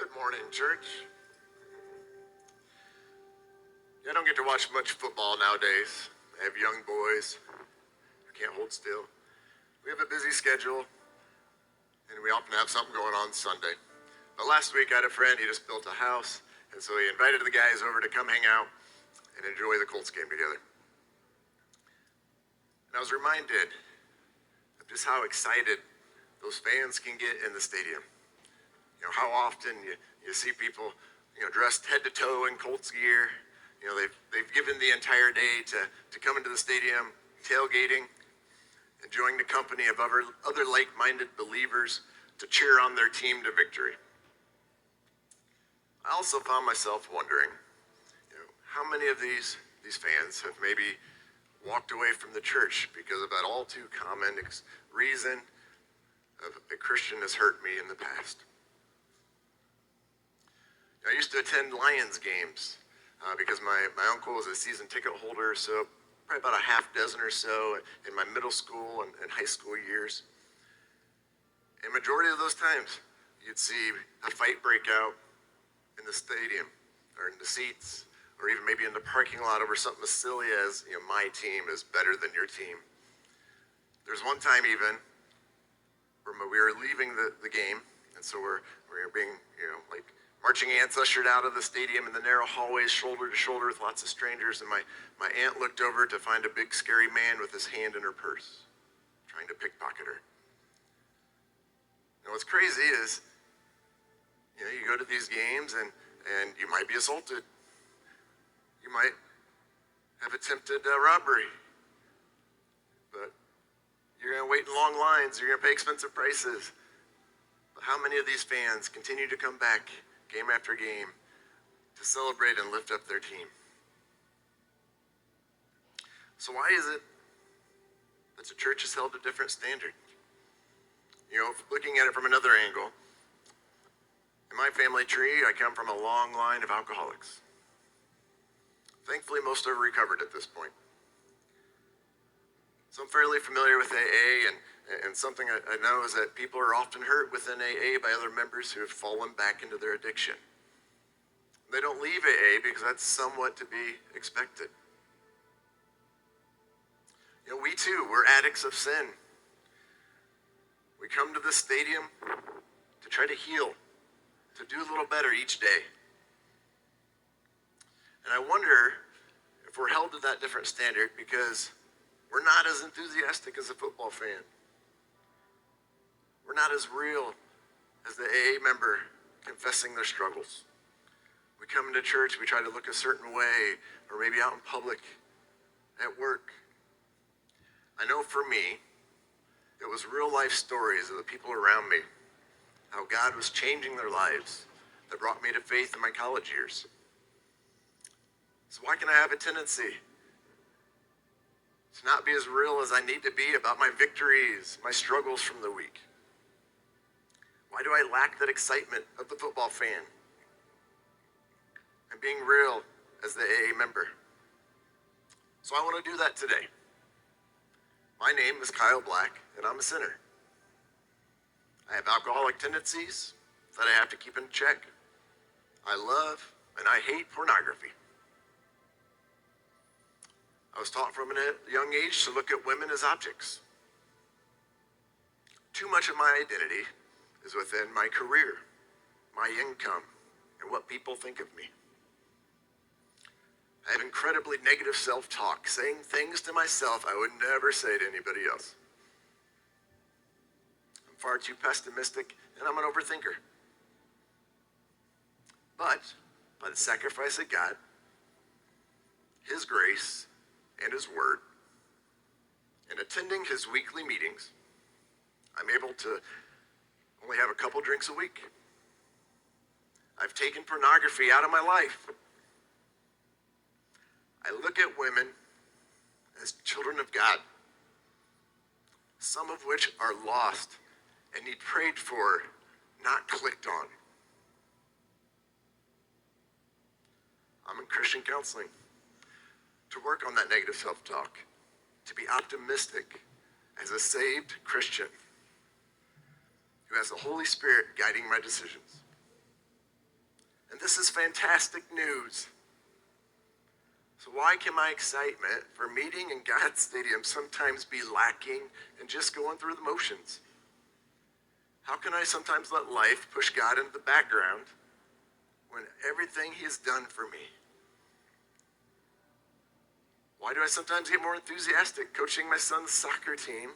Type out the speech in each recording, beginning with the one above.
Good morning, church. I don't get to watch much football nowadays. I have young boys who can't hold still. We have a busy schedule, and we often have something going on Sunday. But last week I had a friend, he just built a house, and so he invited the guys over to come hang out and enjoy the Colts game together. And I was reminded of just how excited those fans can get in the stadium. You know, how often you see people, dressed head to toe in Colts gear. They've given the entire day to come into the stadium, tailgating, enjoying the company of other like-minded believers to cheer on their team to victory. I also found myself wondering, how many of these fans have maybe walked away from the church because of that all too common reason of a Christian has hurt me in the past. I used to attend Lions games because my uncle was a season ticket holder, so probably about a half dozen or so in my middle school and high school years. And majority of those times, you'd see a fight break out in the stadium or in the seats, or even maybe in the parking lot over something as silly as, my team is better than your team. There's one time even where we were leaving the game, and so we were being, like marching ants ushered out of the stadium in the narrow hallways, shoulder to shoulder with lots of strangers, and my aunt looked over to find a big scary man with his hand in her purse, trying to pickpocket her. And what's crazy is, you go to these games and you might be assaulted. You might have attempted robbery. But you're going to wait in long lines. You're going to pay expensive prices. But how many of these fans continue to come back game after game to celebrate and lift up their team? So why is it that the church has held a different standard? Looking at it from another angle, in my family tree, I come from a long line of alcoholics. Thankfully, most have recovered at this point. So I'm fairly familiar with AA, and something I know is that people are often hurt within AA by other members who have fallen back into their addiction. They don't leave AA because that's somewhat to be expected. We too, we're addicts of sin. We come to this stadium to try to heal, to do a little better each day. And I wonder if we're held to that different standard because we're not as enthusiastic as a football fan. We're not as real as the AA member confessing their struggles. We come into church, we try to look a certain way, or maybe out in public, at work. I know for me, it was real life stories of the people around me, how God was changing their lives that brought me to faith in my college years. So why can I have a tendency to not be as real as I need to be about my victories, my struggles from the week? Why do I lack that excitement of the football fan and being real as the AA member? So I want to do that today. My name is Kyle Black, and I'm a sinner. I have alcoholic tendencies that I have to keep in check. I love and I hate pornography. I was taught from a young age to look at women as objects. Too much of my identity is within my career, my income, and what people think of me. I have incredibly negative self-talk, saying things to myself I would never say to anybody else. I'm far too pessimistic, and I'm an overthinker. But by the sacrifice of God, His grace, and His Word, and attending His weekly meetings, I'm able to only have a couple drinks a week. I've taken pornography out of my life. I look at women as children of God, some of which are lost and need prayed for, not clicked on. I'm in Christian counseling to work on that negative self-talk, to be optimistic as a saved Christian who has the Holy Spirit guiding my decisions. And this is fantastic news. So why can my excitement for meeting in God's stadium sometimes be lacking and just going through the motions? How can I sometimes let life push God into the background when everything he has done for me? Why do I sometimes get more enthusiastic coaching my son's soccer team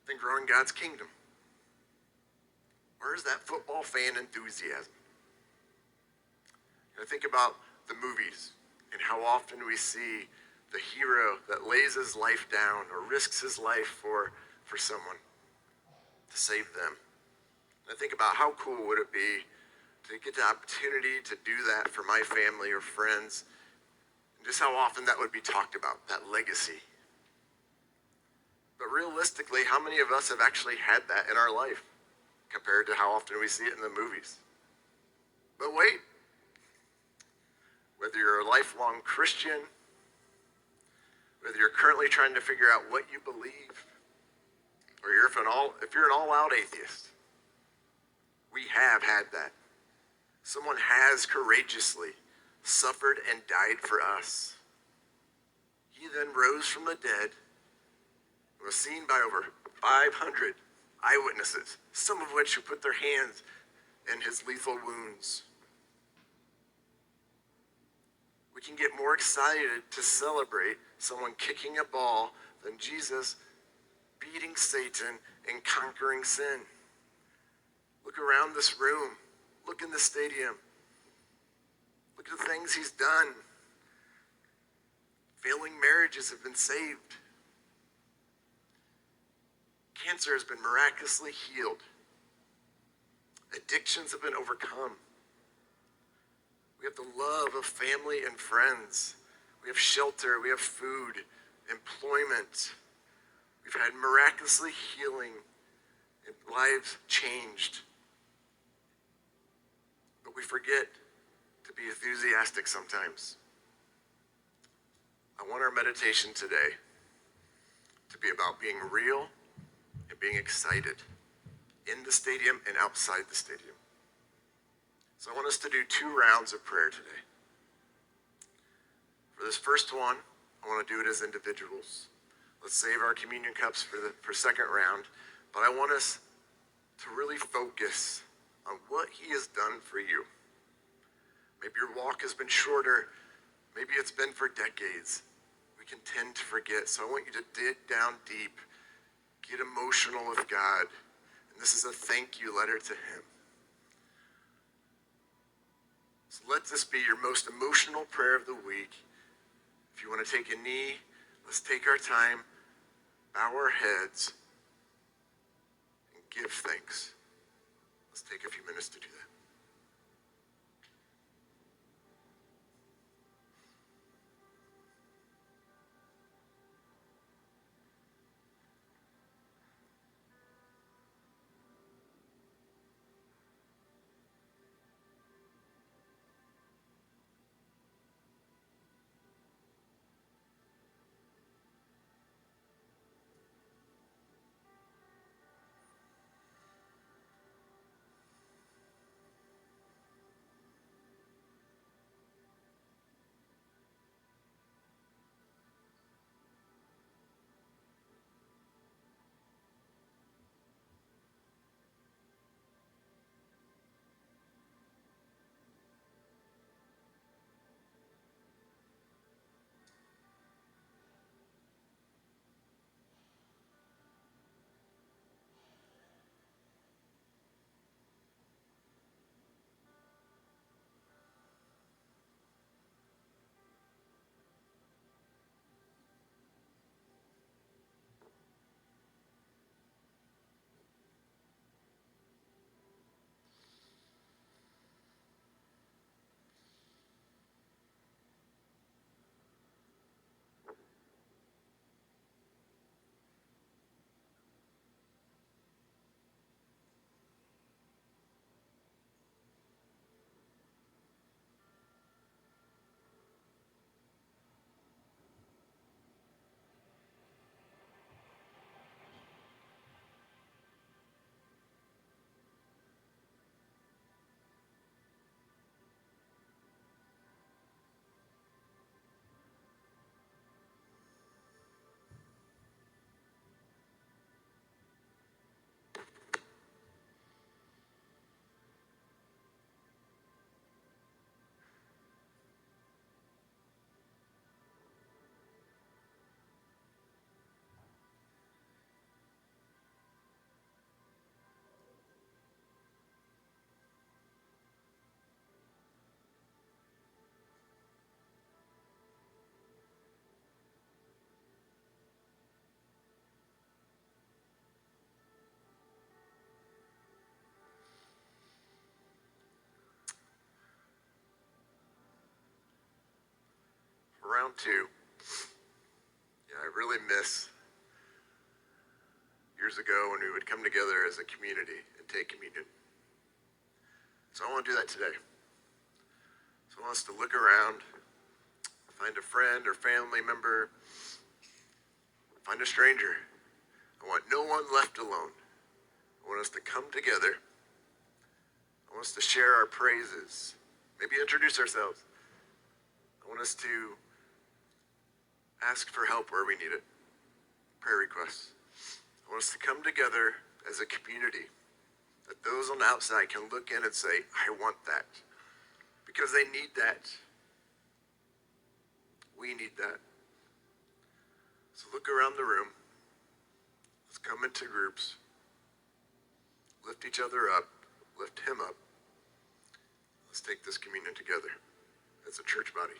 than growing God's kingdom? Where's that football fan enthusiasm? I think about the movies and how often we see the hero that lays his life down or risks his life for someone to save them. And I think about how cool would it be to get the opportunity to do that for my family or friends, and just how often that would be talked about, that legacy. But realistically, how many of us have actually had that in our life compared to how often we see it in the movies? But wait, whether you're a lifelong Christian, whether you're currently trying to figure out what you believe, or if you're an all-out atheist, we have had that. Someone has courageously suffered and died for us. He then rose from the dead and was seen by over 500 eyewitnesses, some of which who put their hands in his lethal wounds. We can get more excited to celebrate someone kicking a ball than Jesus beating Satan and conquering sin. Look around this room. Look in the stadium. Look at the things he's done. Failing marriages have been saved. Cancer has been miraculously healed. Addictions have been overcome. We have the love of family and friends. We have shelter. We have food, employment. We've had miraculously healing and lives changed. But we forget to be enthusiastic sometimes. I want our meditation today to be about being real and being excited in the stadium and outside the stadium. So I want us to do 2 rounds of prayer today. For this first one, I want to do it as individuals. Let's save our communion cups for second round, but I want us to really focus on what he has done for you. Maybe your walk has been shorter. Maybe it's been for decades. We can tend to forget. So I want you to dig down deep, get emotional with God. And this is a thank you letter to him. So let this be your most emotional prayer of the week. If you want to take a knee, let's take our time, bow our heads, and give thanks. Let's take a few minutes to do that. round two. Yeah, I really miss years ago when we would come together as a community and take communion. So I want to do that today. So I want us to look around, find a friend or family member, find a stranger. I want no one left alone. I want us to come together. I want us to share our praises, maybe introduce ourselves. I want us to ask for help where we need it, prayer requests. I want us to come together as a community that those on the outside can look in and say, I want that. Because they need that. We need that. So look around the room. Let's come into groups. Lift each other up. Lift him up. Let's take this communion together as a church body.